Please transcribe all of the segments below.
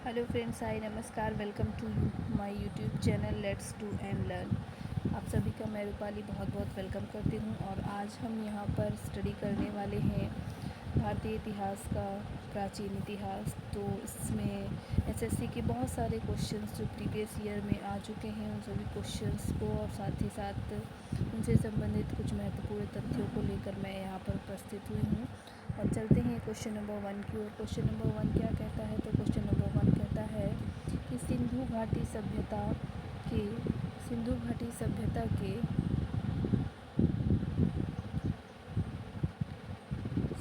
Hello friends, hi, नमस्कार। Welcome to my YouTube channel let's do and learn. आप सभी का मैं रूपाली बहुत बहुत वेलकम करती हूँ। और आज हम यहाँ पर स्टडी करने वाले हैं भारतीय इतिहास का, प्राचीन इतिहास। तो इसमें एसएससी के बहुत सारे क्वेश्चंस जो प्रीवियस ईयर में आ चुके हैं, उन सभी क्वेश्चंस को और साथ ही साथ उनसे संबंधित कुछ महत्वपूर्ण तथ्यों को लेकर मैं यहाँ पर उपस्थित हुई हूँ। और चलते हैं क्वेश्चन नंबर 1 की ओर। क्वेश्चन नंबर 1 क्या कहता है? तो क्वेश्चन नंबर 1 कहता है कि सिंधु घाटी सभ्यता के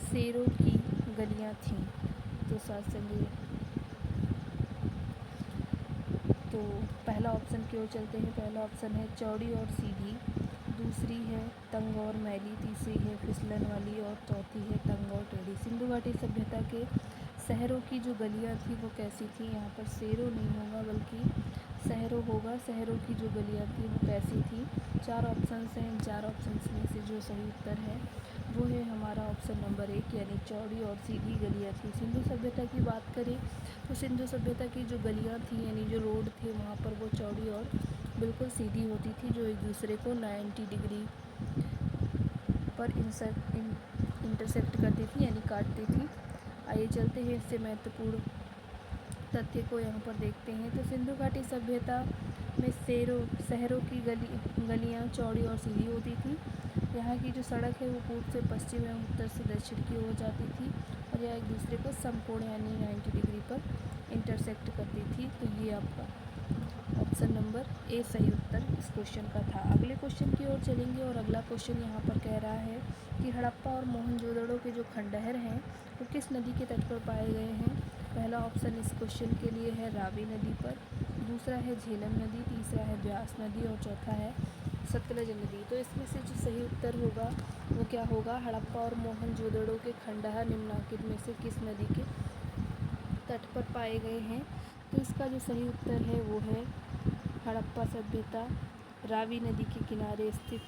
शेरों की गलियां थीं। तो साथ संगे तो पहला ऑप्शन की ओर चलते हैं। पहला ऑप्शन है चौड़ी और सीधी, दूसरी है तंग और मैली, तीसरी है फिसलन वाली और चौथी है तंग और टेढ़ी। सिंधु घाटी सभ्यता के शहरों की जो गलियां थी वो कैसी थी? यहाँ पर शेरों नहीं होगा बल्कि शहरों होगा। शहरों की जो गलियां थी वो कैसी थी? 4 ऑप्शंस हैं। इन 4 ऑप्शंस में से जो सही उत्तर है वो है हमारा ऑप्शन नंबर 1, यानी चौड़ी और सीधी गलियां थी। सिंधु सभ्यता की बात करें तो सिंधु सभ्यता की जो गलियां थी, यानी जो रोड थे, वहाँ पर वो चौड़ी और बिल्कुल सीधी होती थी, जो एक दूसरे को 90 डिग्री पर इंटरसेक्ट करती थी, यानी काटती थी। आइए चलते हैं इससे महत्वपूर्ण तथ्य को यहाँ पर देखते हैं। तो सिंधु घाटी सभ्यता में शहरों की गलियाँ चौड़ी और सीधी होती थी। यहाँ की जो सड़क है वो पूर्व से पश्चिम एवं उत्तर से दक्षिण की ओर जाती थी और यह एक दूसरे को समकोण यानी 90 डिग्री पर इंटरसेक्ट करती थी। तो ये आपका ऑप्शन नंबर ए सही उत्तर इस क्वेश्चन का था। अगले क्वेश्चन की ओर चलेंगे और अगला क्वेश्चन यहाँ पर कह रहा है कि हड़प्पा और मोहनजोदड़ो के जो खंडहर हैं वो किस नदी के तट पर पाए गए हैं? पहला ऑप्शन इस क्वेश्चन के लिए है रावी नदी पर, दूसरा है झेलम नदी, तीसरा है ब्यास नदी और चौथा है सतलज नदी। तो इसमें से जो सही उत्तर होगा वो क्या होगा? हड़प्पा और मोहनजोदड़ो के खंडहर निम्नलिखित में से किस नदी के तट पर पाए गए हैं? तो इसका जो सही उत्तर है वो है हड़प्पा सभ्यता रावी नदी के किनारे स्थित।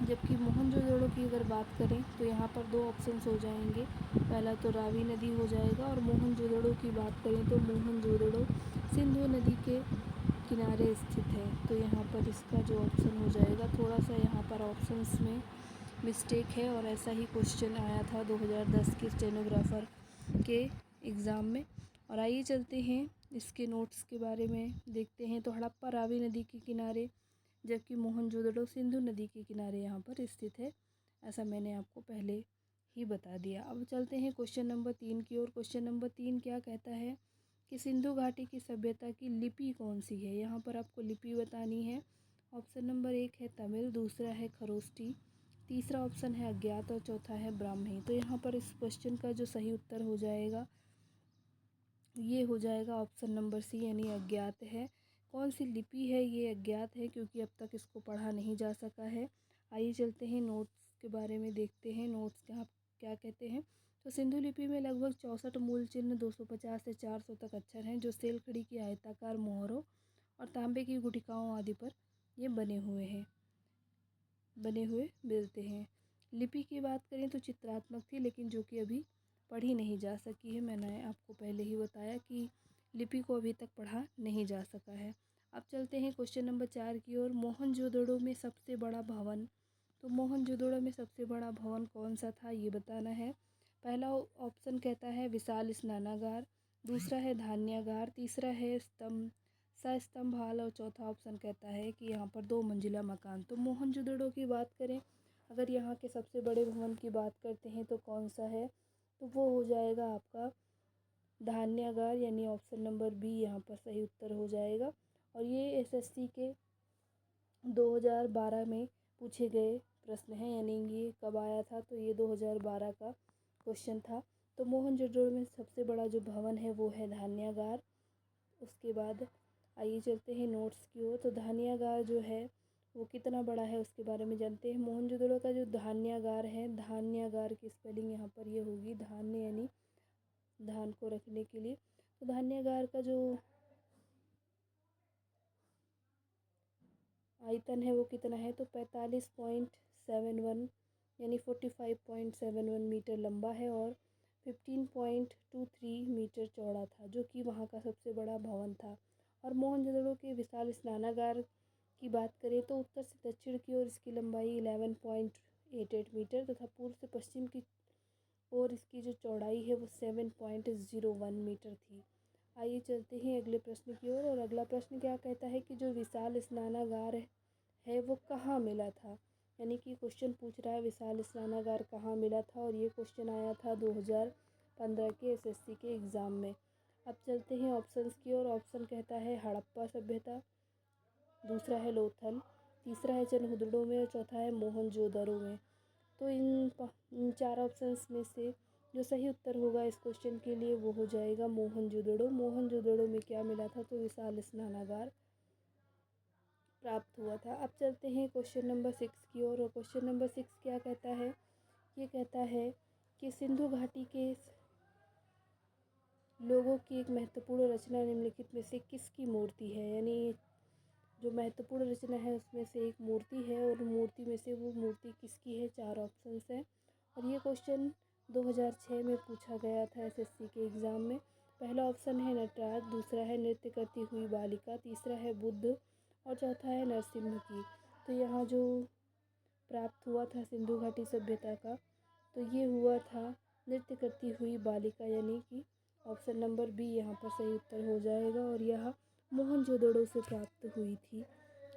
जबकि मोहनजोदड़ो की अगर बात करें तो यहाँ पर 2 ऑप्शंस हो जाएंगे। पहला तो रावी नदी हो जाएगा और मोहनजोदड़ो की बात करें तो मोहनजोदड़ो सिंधु नदी के किनारे स्थित है। तो यहाँ पर इसका जो ऑप्शन हो जाएगा, थोड़ा सा यहाँ पर ऑप्शंस में मिस्टेक है और ऐसा ही क्वेश्चन आया था 2010 के स्टेनोग्राफर के एग्ज़ाम में। और आइए चलते हैं इसके नोट्स के बारे में देखते हैं। तो हड़प्पा रावी नदी के किनारे, जबकि मोहनजोदड़ो सिंधु नदी के किनारे यहाँ पर स्थित है। ऐसा मैंने आपको पहले ही बता दिया। अब चलते हैं क्वेश्चन नंबर 3 की ओर। क्वेश्चन नंबर 3 क्या कहता है कि सिंधु घाटी की सभ्यता की लिपि कौन सी है? यहाँ पर आपको लिपि बतानी है। ऑप्शन नंबर 1 है तमिल, दूसरा है खरोष्टी, तीसरा ऑप्शन है अज्ञात और चौथा है ब्राह्मी। तो यहाँ पर इस क्वेश्चन का जो सही उत्तर हो जाएगा ये हो जाएगा ऑप्शन नंबर सी, यानी अज्ञात है। कौन सी लिपि है ये अज्ञात है, क्योंकि अब तक इसको पढ़ा नहीं जा सका है। आइए चलते हैं नोट्स के बारे में देखते हैं। नोट्स क्या कहते हैं। तो सिंधु लिपि में लगभग 64 मूल चिन्ह, 250 से 400 तक अक्षर हैं, जो सेलखड़ी की आयताकार मोहरों और तांबे की गुटिकाओं आदि पर ये बने हुए मिलते हैं। लिपि की बात करें तो चित्रात्मक थी, लेकिन जो कि अभी पढ़ी नहीं जा सकी है। मैंने आपको पहले ही बताया कि लिपि को अभी तक पढ़ा नहीं जा सका है। अब चलते हैं क्वेश्चन नंबर 4 की ओर। मोहनजोदड़ो में सबसे बड़ा भवन, तो मोहनजोदड़ो में सबसे बड़ा भवन कौन सा था ये बताना है। पहला ऑप्शन कहता है विशाल स्नानागार, दूसरा है धान्यागार, तीसरा है सस्तंभ हाल और चौथा ऑप्शन कहता है कि यहाँ पर 2 मंजिला मकान। तो मोहनजोदड़ो की बात करें, अगर यहाँ के सबसे बड़े भवन की बात करते हैं तो कौन सा है? तो वो हो जाएगा आपका धान्यागार, यानी ऑप्शन नंबर बी यहाँ पर सही उत्तर हो जाएगा। और ये एसएससी के 2012 में पूछे गए प्रश्न हैं, यानी ये कब आया था? तो ये 2012 का क्वेश्चन था। तो मोहनजोदड़ो में सबसे बड़ा जो भवन है वो है धान्यागार। उसके बाद आइए चलते हैं नोट्स की ओर। तो धान्यागार जो है वो कितना बड़ा है उसके बारे में जानते हैं। मोहनजोदड़ो का जो धान्यागार है, धान्यागार की स्पेलिंग यहाँ पर ये होगी धान्य, यानी धान को रखने के लिए। तो धान्यागार का जो आयतन है वो कितना है? तो 45.71 यानी 45.71 मीटर लंबा है और 15.23 मीटर चौड़ा था, जो कि वहाँ का सबसे बड़ा भवन था। और मोहनजोदड़ो के विशाल स्नानागार की बात करें तो उत्तर से दक्षिण की ओर इसकी लंबाई 11.88 मीटर तथा पूर्व से पश्चिम की ओर इसकी जो चौड़ाई है वो 7.01 मीटर थी। आइए चलते हैं अगले प्रश्न की ओर। और अगला प्रश्न क्या कहता है कि जो विशाल स्नानागार है वो कहाँ मिला था। यानी कि क्वेश्चन पूछ रहा है विशाल स्नानागार कहाँ मिला था, और ये क्वेश्चन आया था 2015 के एसएससी के एग्ज़ाम में। अब चलते हैं ऑप्शंस की ओर। ऑप्शन कहता है हड़प्पा सभ्यता, दूसरा है लोथल, तीसरा है चनहुदड़ो में और चौथा है मोहनजोदड़ो में। तो इन चार ऑप्शंस में से जो सही उत्तर होगा इस क्वेश्चन के लिए वो हो जाएगा मोहनजोदड़ो। मोहनजोदड़ो में क्या मिला था, तो विशाल स्नानागार प्राप्त हुआ था। अब चलते हैं क्वेश्चन नंबर 6 की ओर। और क्वेश्चन नंबर 6 क्या कहता है, ये कहता है कि सिंधु घाटी के लोगों की एक महत्वपूर्ण रचना निम्नलिखित में से किसकी मूर्ति है। यानी जो महत्वपूर्ण रचना है उसमें से एक मूर्ति है, और मूर्ति में से वो मूर्ति किसकी है। चार ऑप्शंस हैं, और ये क्वेश्चन 2006 में पूछा गया था एसएससी के एग्ज़ाम में। पहला ऑप्शन है नटराज, दूसरा है नृत्य करती हुई बालिका, तीसरा है बुद्ध और चौथा है नरसिम्हा की। तो यहाँ जो प्राप्त हुआ था सिंधु घाटी सभ्यता का, तो ये हुआ था नृत्य करती हुई बालिका, यानी कि ऑप्शन नंबर बी यहाँ पर सही उत्तर हो जाएगा। और यह मोहनजोदड़ो से प्राप्त हुई थी।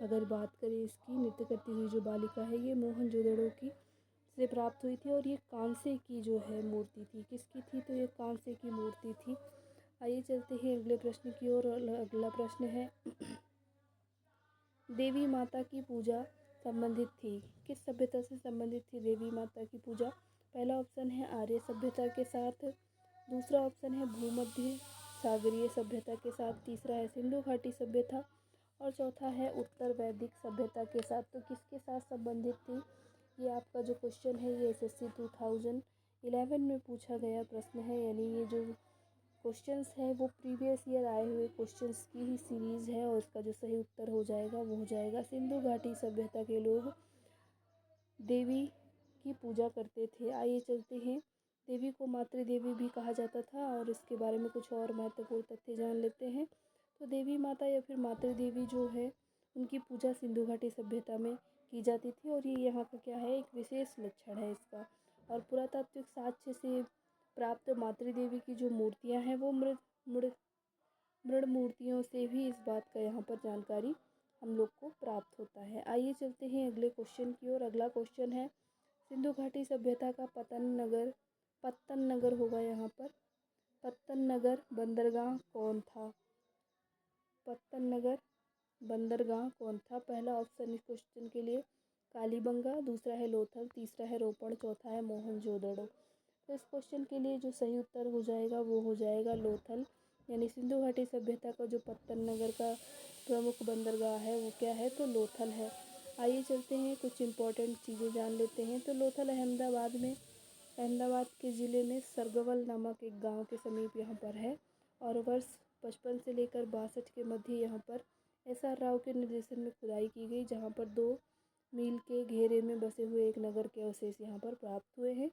अगर बात करें इसकी, नृत्य करती हुई जो बालिका है ये मोहनजोदड़ो की से प्राप्त हुई थी, और ये कांसे की जो है मूर्ति थी। किसकी थी, तो ये कांसे की मूर्ति थी। आइए चलते हैं अगले प्रश्न की ओर। अगला प्रश्न है देवी माता की पूजा संबंधित थी, किस सभ्यता से संबंधित थी देवी माता की पूजा। पहला ऑप्शन है आर्य सभ्यता के साथ, दूसरा ऑप्शन है भूमध्य सागरीय सभ्यता के साथ, तीसरा है सिंधु घाटी सभ्यता और चौथा है उत्तर वैदिक सभ्यता के साथ। तो किसके साथ संबंधित थी, ये आपका जो क्वेश्चन है ये एसएससी 2011 में पूछा गया प्रश्न है। यानी ये जो क्वेश्चंस है वो प्रीवियस ईयर आए हुए क्वेश्चंस की ही सीरीज़ है, और इसका जो सही उत्तर हो जाएगा वो हो जाएगा सिंधु घाटी सभ्यता के लोग देवी की पूजा करते थे। आइए चलते हैं, देवी को मातृदेवी भी कहा जाता था, और इसके बारे में कुछ और महत्वपूर्ण तथ्य जान लेते हैं। तो देवी माता या फिर मातृदेवी जो है उनकी पूजा सिंधु घाटी सभ्यता में की जाती थी, और ये यहाँ का क्या है, एक विशेष लक्षण है इसका। और पुरातात्विक साक्ष्य से प्राप्त मातृदेवी की जो मूर्तियाँ हैं वो मृण मूर्तियों से भी इस बात का यहाँ पर जानकारी हम लोग को प्राप्त होता है। आइए चलते हैं अगले क्वेश्चन की ओर। अगला क्वेश्चन है सिंधु घाटी सभ्यता का पत्तन नगर होगा यहाँ पर। पत्तन नगर बंदरगाह कौन था, पत्तन नगर बंदरगाह कौन था। पहला ऑप्शन इस क्वेश्चन के लिए कालीबंगा, दूसरा है लोथल, तीसरा है रोपड़, चौथा है मोहनजोदड़ो। तो इस क्वेश्चन के लिए जो सही उत्तर हो जाएगा वो हो जाएगा लोथल। यानी सिंधु घाटी सभ्यता का जो पत्तन नगर का प्रमुख बंदरगाह है वो क्या है, तो लोथल है। आइए चलते हैं, कुछ इम्पोर्टेंट चीज़ें जान लेते हैं। तो लोथल अहमदाबाद के ज़िले में सरगवल नामक एक गांव के समीप यहाँ पर है, और वर्ष 55 से लेकर 62 के मध्य यहाँ पर SR राव के निर्देशन में खुदाई की गई, जहाँ पर 2 मील के घेरे में बसे हुए एक नगर के अवशेष यहाँ पर प्राप्त हुए हैं।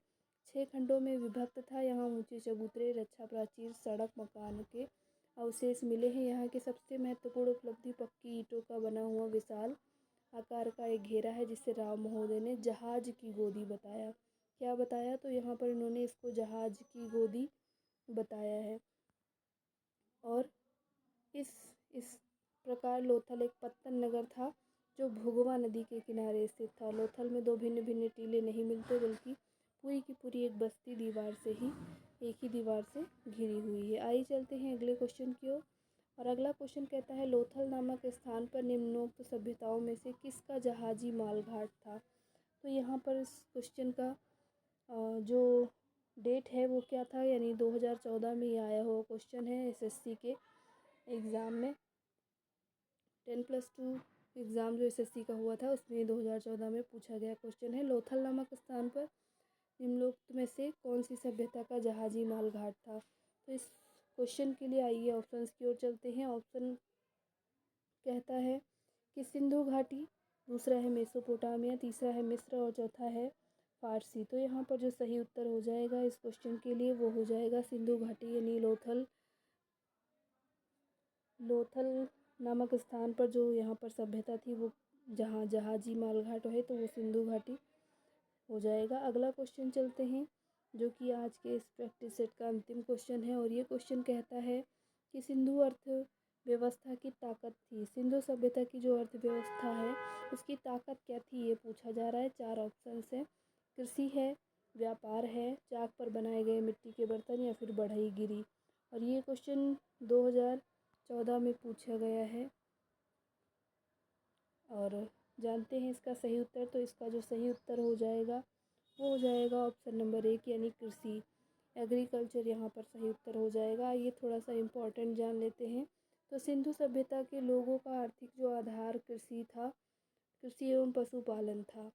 6 खंडों में विभक्त था। यहाँ ऊंचे चबूतरे, रक्षा प्राचीर, सड़क, मकान के अवशेष मिले हैं। यहाँ की सबसे महत्वपूर्ण उपलब्धि पक्की ईंटों का बना हुआ विशाल आकार का एक घेरा है, जिसे राव महोदय ने जहाज की गोदी बताया। क्या बताया, तो यहाँ पर इन्होंने इसको जहाज की गोदी बताया है। और इस प्रकार लोथल एक पत्तन नगर था जो भुगवा नदी के किनारे स्थित था। लोथल में 2 भिन्न भिन्न टीले नहीं मिलते, बल्कि पूरी की पूरी एक बस्ती एक ही दीवार से घिरी हुई है। आइए चलते हैं अगले क्वेश्चन की ओर। और अगला क्वेश्चन कहता है लोथल नामक स्थान पर निम्नोक्त सभ्यताओं में से किसका जहाजी मालघाट था। तो यहाँ पर इस क्वेश्चन का जो डेट है वो क्या था, यानी 2014 में ही आया हुआ क्वेश्चन है एसएससी के एग्ज़ाम में। 10+2 एग्ज़ाम जो एसएससी का हुआ था उसमें 2014 में पूछा गया क्वेश्चन है। लोथल नामक स्थान पर निम्नोक्त में से कौन सी सभ्यता का जहाजी मालघाट था। तो इस क्वेश्चन के लिए आइए ऑप्शंस की ओर चलते हैं। ऑप्शन कहता है कि सिंधु घाटी, दूसरा है मेसोपोटामिया, तीसरा है मिस्र और चौथा है फारसी। तो यहाँ पर जो सही उत्तर हो जाएगा इस क्वेश्चन के लिए वो हो जाएगा सिंधु घाटी, यानी लोथल नामक स्थान पर जो यहाँ पर सभ्यता थी वो जहाँ जहाजी मालघाट है तो वो सिंधु घाटी हो जाएगा। अगला क्वेश्चन चलते हैं जो कि आज के इस प्रैक्टिस सेट का अंतिम क्वेश्चन है और ये क्वेश्चन कहता है कि सिंधु अर्थव्यवस्था की ताकत थी। सिंधु सभ्यता की जो अर्थव्यवस्था है उसकी ताकत क्या थी ये पूछा जा रहा है। 4 ऑप्शन है, कृषि है, व्यापार है, चाक पर बनाए गए मिट्टी के बर्तन या फिर बढ़ईगिरी। और ये क्वेश्चन 2014 में पूछा गया है और जानते हैं इसका सही उत्तर। तो इसका जो सही उत्तर हो जाएगा वो हो जाएगा ऑप्शन नंबर 1 यानी कृषि, एग्रीकल्चर यहाँ पर सही उत्तर हो जाएगा। ये थोड़ा सा इम्पोर्टेंट जान लेते हैं। तो सिंधु सभ्यता के लोगों का आर्थिक जो आधार कृषि था, कृषि एवं पशुपालन था।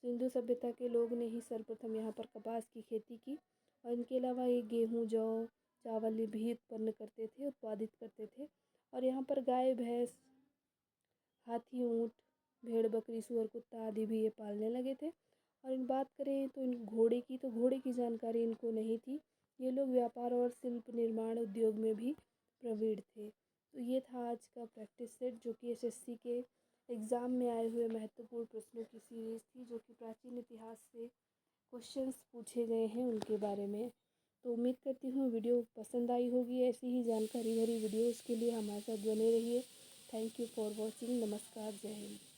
सिंधु सभ्यता के लोग ने ही सर्वप्रथम यहाँ पर कपास की खेती की और इनके अलावा ये गेहूँ, जौ, चावल भी उत्पादित करते थे। और यहाँ पर गाय, भैंस, हाथी, ऊँट, भेड़, बकरी, सुअर, कुत्ता आदि भी ये पालने लगे थे। और इन बात करें तो इन घोड़े की, तो घोड़े की जानकारी इनको नहीं थी। ये लोग व्यापार और शिल्प निर्माण उद्योग में भी प्रवीण थे। तो ये था आज का प्रैक्टिस सेट जो कि एसएससी के एग्ज़ाम में आए हुए महत्वपूर्ण प्रश्नों की सीरीज़ थी जो कि प्राचीन इतिहास से क्वेश्चंस पूछे गए हैं उनके बारे में। तो उम्मीद करती हूँ वीडियो पसंद आई होगी। ऐसी ही जानकारी भरी वीडियोज़ के लिए हमारे साथ बने रहिए। Thank you for watching. नमस्कार, जय हिंद।